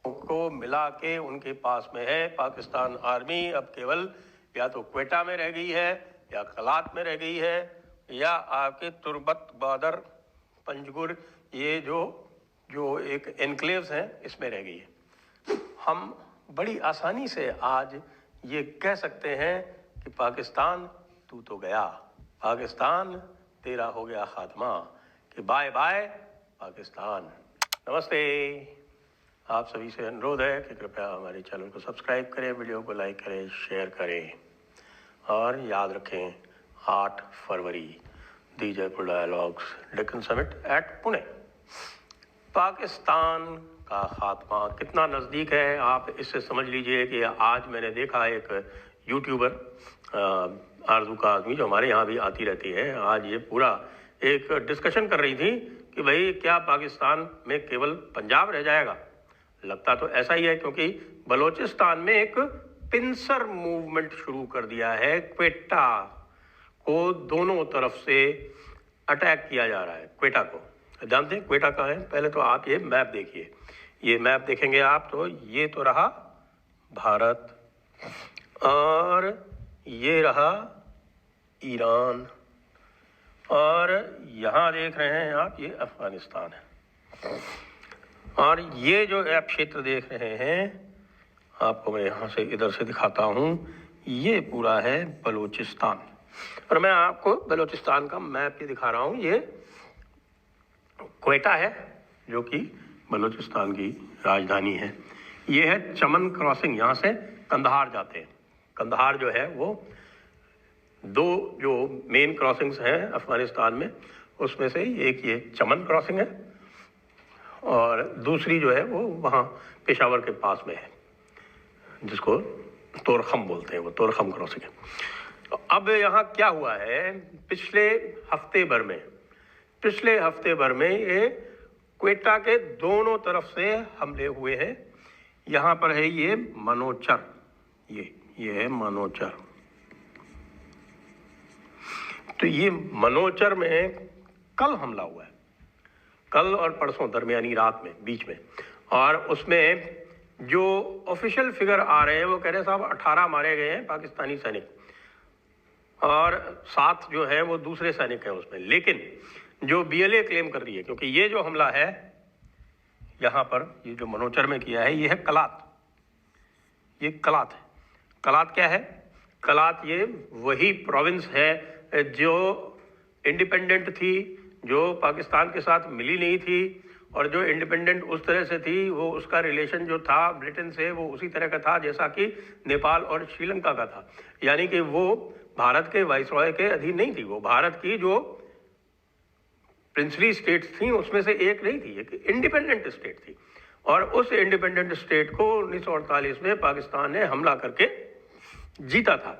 को मिला के उनके पास में है। पाकिस्तान आर्मी अब केवल या तो क्वेटा में रह गई है या कलात में रह गई है या आपके तुर्बत बादर पंजगुर ये जो एक एनक्लेव्स हैं इसमें रह गई है। हम बड़ी आसानी से आज ये कह सकते हैं कि पाकिस्तान तू तो गया, पाकिस्तान तेरा हो गया खात्मा, कि बाय बाय पाकिस्तान। नमस्ते। आप सभी से अनुरोध है कि कृपया हमारे चैनल को सब्सक्राइब करें, वीडियो को लाइक करें, शेयर करें और याद रखें 8 फरवरी the Jaipur dialogues Deccan summit at Pune. Pakistan का खात्मा कितना नज़दीक है आप इससे समझ लीजिए कि आज मैंने देखा एक यूट्यूबर आरजू का आदमी जो हमारे यहाँ भी आती रहती है, आज ये पूरा एक डिस्कशन कर रही थी कि भाई क्या पाकिस्तान में केवल पंजाब रह जाएगा। लगता तो ऐसा ही है क्योंकि बलूचिस्तान में एक पिंसर मूवमेंट शुरू कर दिया है। क्वेटा को दोनों तरफ से अटैक किया जा रहा है। क्वेटा को जानते हैं क्वेटा कहाँ है? पहले तो आप ये मैप देखिए, ये मैप देखेंगे आप तो ये तो रहा भारत और ये रहा ईरान और यहाँ देख रहे हैं आप ये अफगानिस्तान है और ये जो आप क्षेत्र देख रहे हैं आपको मैं यहाँ से इधर से दिखाता हूँ, ये पूरा है बलूचिस्तान और मैं आपको बलूचिस्तान का मैप ये दिखा रहा हूँ। ये क्वेटा है जो कि बलूचिस्तान की राजधानी है। ये है चमन क्रॉसिंग, यहाँ से कंधार जाते हैं। कंधार जो है वो दो जो मेन क्रॉसिंग्स हैं अफगानिस्तान में उसमें से एक ये चमन क्रॉसिंग है और दूसरी जो है वो वहाँ पेशावर के पास में है जिसको तोरखम बोलते हैं, वो तोरखम क्रॉसिंग है। तो अब यहाँ क्या हुआ है पिछले हफ्ते भर में ये क्वेटा के दोनों तरफ से हमले हुए हैं। यहाँ पर है ये मनोचर, ये है मनोचर। तो ये मनोचर में कल हमला हुआ है, कल और परसों दरमियानी रात में बीच में, और उसमें जो ऑफिशियल फिगर आ रहे हैं वो कह रहे हैं साहब 18 मारे गए हैं पाकिस्तानी सैनिक और 7 जो है वो दूसरे सैनिक हैं उसमें। लेकिन जो बीएलए क्लेम कर रही है, क्योंकि ये जो हमला है यहाँ पर ये जो मनोचर में किया है ये है कलात, ये कलात है। कलात क्या है? कलात ये वही प्रोविंस है जो इंडिपेंडेंट थी, जो पाकिस्तान के साथ मिली नहीं थी और जो इंडिपेंडेंट उस तरह से थी वो उसका रिलेशन जो था ब्रिटेन से वो उसी तरह का था जैसा कि नेपाल और श्रीलंका का था। यानी कि वो भारत के वाइसरॉय के अधीन नहीं थी, वो भारत की जो प्रिंसली स्टेट्स थी उसमें से एक नहीं थी, एक इंडिपेंडेंट स्टेट थी। और उस इंडिपेंडेंट स्टेट को 1948 में पाकिस्तान ने हमला करके जीता था।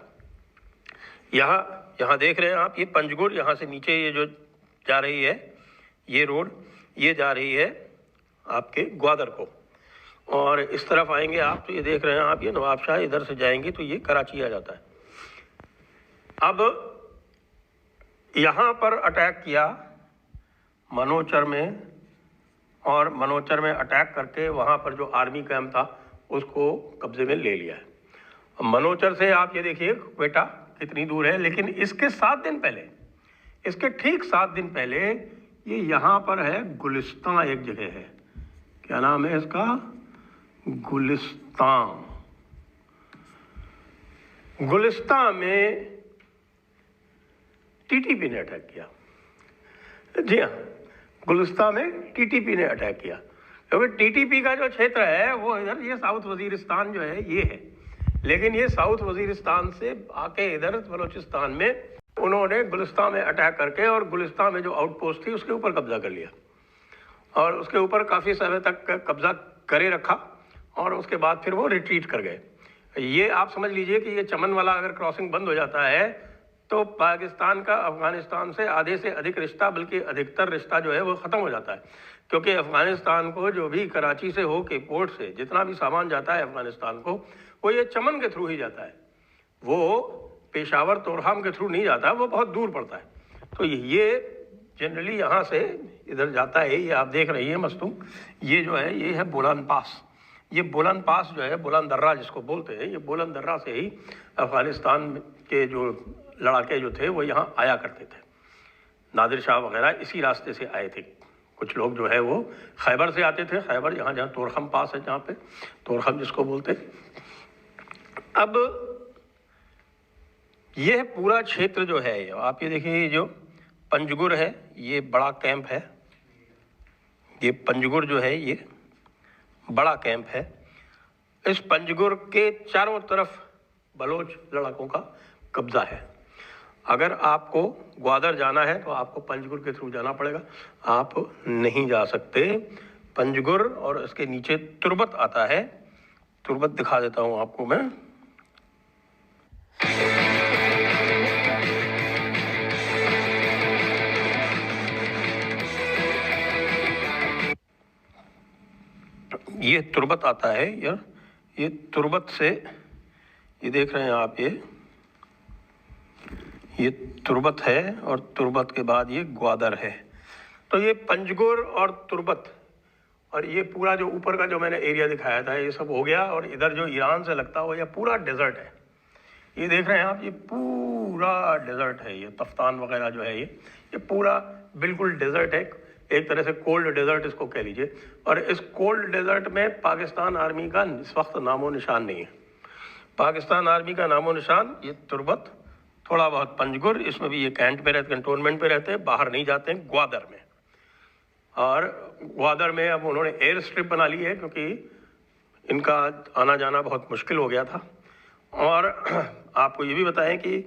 यहाँ देख रहे हैं आप ये पंजगुर, यहाँ से नीचे ये जो जा रही है ये रोड, ये जा रही है आपके ग्वादर को, और इस तरफ आएंगे आप तो ये देख रहे हैं आप ये नवाबशाह, इधर से जाएंगे तो ये कराची आ जाता है। अब यहाँ पर अटैक किया मनोचर में, और मनोचर में अटैक करके वहाँ पर जो आर्मी कैंप था उसको कब्जे में ले लिया है। मनोचर से आप ये देखिए क्वेटा कितनी दूर है, लेकिन इसके 7 दिन पहले, इसके ठीक 7 दिन पहले ये यहाँ पर है गुलिस्तान, एक जगह है, क्या नाम है इसका? गुलिस्तान। गुलिस्तान में टीटीपी ने अटैक किया। जी हाँ, गुलिस्तान में टीटीपी ने अटैक किया, क्योंकि टीटीपी का जो क्षेत्र है वो इधर ये साउथ वजीरिस्तान जो है ये है, लेकिन ये साउथ वजीरिस्तान से आके इधर बलूचिस्तान में उन्होंने गुलिस्तान में अटैक करके और गुलिस्तान में जो आउटपोस्ट थी उसके ऊपर कब्जा कर लिया और उसके ऊपर काफ़ी समय तक कब्जा करे रखा और उसके बाद फिर वो रिट्रीट कर गए। ये आप समझ लीजिए कि ये चमन वाला अगर क्रॉसिंग बंद हो जाता है तो पाकिस्तान का अफगानिस्तान से आधे से अधिक रिश्ता, बल्कि अधिकतर रिश्ता जो है वो ख़त्म हो जाता है, क्योंकि अफगानिस्तान को जो भी कराची से हो के पोर्ट से जितना भी सामान जाता है अफगानिस्तान को वो ये चमन के थ्रू ही जाता है, वो पेशावर तोरहाम के थ्रू नहीं जाता, वो बहुत दूर पड़ता है। तो ये जनरली यहाँ से इधर जाता है, ये आप देख रही है मस्तूम, ये जो है ये है बोलान पास, ये बोलन पास जो है, बोलन दर्रा जिसको बोलते हैं, ये बोलन दर्रा से ही अफ़गानिस्तान के जो लड़ाके जो थे वो यहाँ आया करते थे। नादिर शाह वगैरह इसी रास्ते से आए थे। कुछ लोग जो है वो खैबर से आते थे, खैबर यहाँ जहाँ तोरखम पास है, जहाँ पे तोरखम जिसको बोलते। अब यह पूरा क्षेत्र जो है, आप ये देखिए, जो पंजगुर है ये बड़ा कैंप है, ये पंजगुर जो है ये बड़ा कैंप है। इस पंजगुर के चारों तरफ बलोच लड़ाकों का कब्जा है। अगर आपको ग्वादर जाना है तो आपको पंजगुर के थ्रू जाना पड़ेगा, आप नहीं जा सकते पंजगुर। और इसके नीचे तुर्बत आता है, तुर्बत दिखा देता हूँ आपको मैं। ये तुर्बत आता है यार, ये तुर्बत से, ये देख रहे हैं आप, ये तुर्बत है और तुर्बत के बाद ये ग्वादर है। तो ये पंजगुर और तुर्बत और ये पूरा जो ऊपर का जो मैंने एरिया दिखाया था ये सब हो गया। और इधर जो ईरान से लगता हुआ ये पूरा डेजर्ट है, ये देख रहे हैं आप, ये पूरा डेजर्ट है। ये तफ्तान वगैरह जो है ये पूरा बिल्कुल डेजर्ट है, एक तरह से कोल्ड डेजर्ट इसको कह लीजिए। और इस कोल्ड डेजर्ट में पाकिस्तान आर्मी का इस वक्त नामो निशान नहीं है। पाकिस्तान आर्मी का नामो निशान ये तुर्बत, थोड़ा बहुत पंजगुर, इसमें भी ये कैंट पे रहते, कंटोनमेंट पे रहते हैं, बाहर नहीं जाते हैं, ग्वादर में। और ग्वादर में अब उन्होंने एयर स्ट्रिप बना ली है क्योंकि इनका आना जाना बहुत मुश्किल हो गया था। और आपको ये भी बताएं कि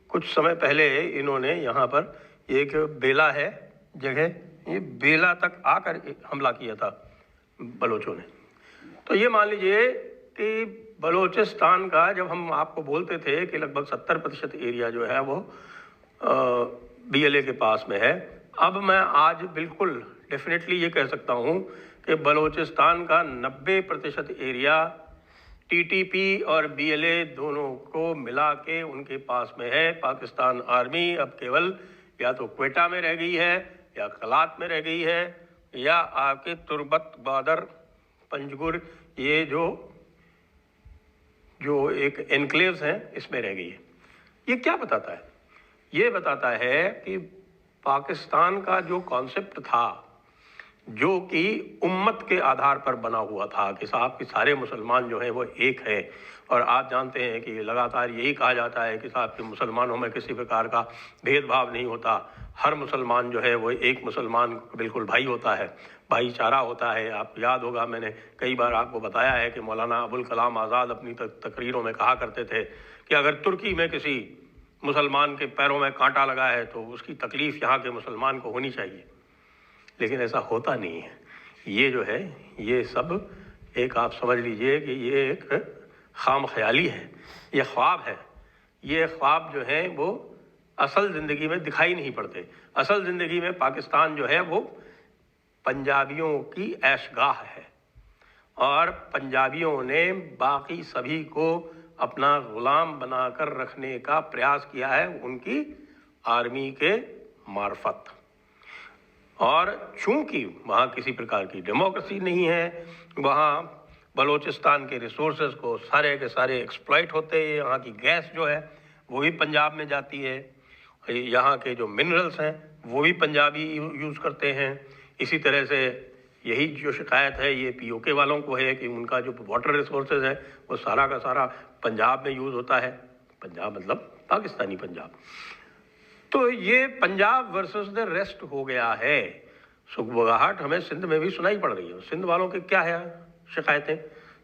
कुछ समय पहले इन्होंने यहाँ पर एक बेला है जगह, ये बेला तक आकर हमला किया था बलोचों ने। तो ये मान लीजिए कि बलोचिस्तान का, जब हम आपको बोलते थे कि लगभग 70% एरिया जो है वो BLA के पास में है, अब मैं आज बिल्कुल डेफिनेटली ये कह सकता हूँ कि बलोचिस्तान का 90% एरिया TTP और BLA दोनों को मिला के उनके पास में है। पाकिस्तान आर्मी अब केवल या तो क्वेटा में रह गई है या कलात में रह गई है या आपके तुर्बत, ग्वादर, पंजगुर, ये जो एक एनक्लेव्स हैं इसमें रह गई है। ये क्या बताता है? ये बताता है कि पाकिस्तान का जो कॉन्सेप्ट था, जो कि उम्मत के आधार पर बना हुआ था कि साहब कि सारे मुसलमान जो हैं वो एक है। और आप जानते हैं कि लगातार यही कहा जाता है कि साहब कि मुसलमानों में किसी प्रकार का भेदभाव नहीं होता, हर मुसलमान जो है वो एक मुसलमान बिल्कुल भाई होता है, भाईचारा होता है। आपको याद होगा मैंने कई बार आपको बताया है कि मौलाना अबुल कलाम आज़ाद अपनी तकरीरों में कहा करते थे कि अगर तुर्की में किसी मुसलमान के पैरों में कांटा लगा है तो उसकी तकलीफ़ यहाँ के मुसलमान को होनी चाहिए। लेकिन ऐसा होता नहीं है। ये जो है ये सब एक, आप समझ लीजिए कि ये एक खाम ख्याली है, ये ख्वाब है। ये ख्वाब जो है वो असल ज़िंदगी में दिखाई नहीं पड़ते। असल ज़िंदगी में पाकिस्तान जो है वो पंजाबियों की ऐशगाह है और पंजाबियों ने बाकी सभी को अपना गुलाम बनाकर रखने का प्रयास किया है उनकी आर्मी के मार्फत। और चूंकि वहाँ किसी प्रकार की डेमोक्रेसी नहीं है, वहाँ बलोचिस्तान के रिसोर्सेज को सारे के सारे एक्सप्लॉइट होते हैं। यहाँ की गैस जो है वो भी पंजाब में जाती है, यहाँ के जो मिनरल्स हैं वो भी पंजाबी यूज़ करते हैं। इसी तरह से यही जो शिकायत है ये POK वालों को है कि उनका जो वाटर रिसोर्सेज है वो सारा का सारा पंजाब में यूज़ होता है। पंजाब मतलब पाकिस्तानी पंजाब। तो ये पंजाब वर्सेस द रेस्ट हो गया है। सुगबगाहट हमें सिंध में भी सुनाई पड़ रही है। सिंध वालों के क्या है शिकायतें?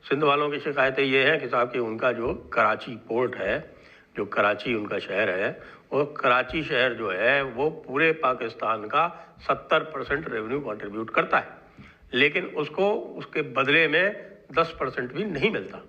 सिंध वालों की शिकायतें ये हैं कि साहब कि उनका जो कराची पोर्ट है, जो कराची उनका शहर है, वो कराची शहर जो है वो पूरे पाकिस्तान का 70% रेवेन्यू कंट्रीब्यूट करता है, लेकिन उसको उसके बदले में 10% भी नहीं मिलता।